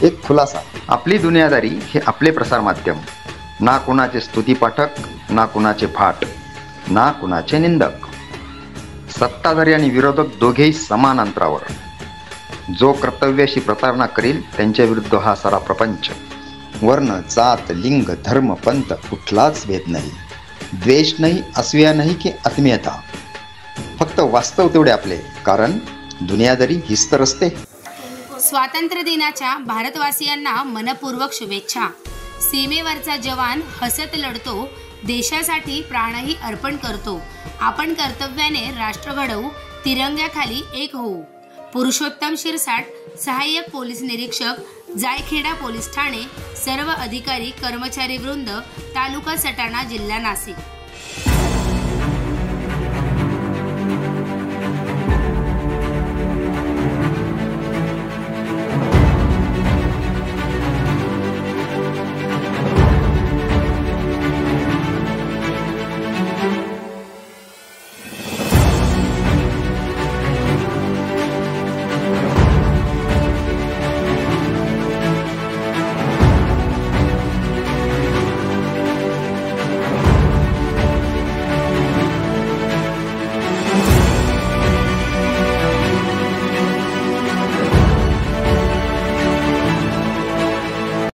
एक खुलासा, आपली दुनियादारी हे आपले प्रसार माध्यम, ना कुणाचे स्तुतीपाठक, ना कुणाचे फाट, ना कुणाचे निंदक, सत्ताधारी आणि विरोधक दोघेही समान अंतरावर. जो कर्तव्याशी प्रतारणा करेल त्यांच्या विरुद्ध हा सारा प्रपंच. वर्ण, जात, लिंग, धर्म, पंथ कुठलाच भेद नाही, द्वेष नाही, असूया नाही की आत्मीयता. फक्त वास्तव तेवढे आपले, कारण दुनियादारी हीच तर असते. स्वातंत्र्य दिनाच्या भारतवासियांना मनपूर्वक शुभेच्छा. सीमेवरचा जवान हसत लढतो, देशासाठी प्राणही अर्पण करतो. आपण कर्तव्याने राष्ट्र घडवू, तिरंग्याखाली एक होऊ. पुरुषोत्तम शिरसाट, सहाय्यक पोलीस निरीक्षक, जायखेडा पोलीस ठाणे. सर्व अधिकारी कर्मचारी वृंद, तालुका सटाणा, जिल्हा नाशिक.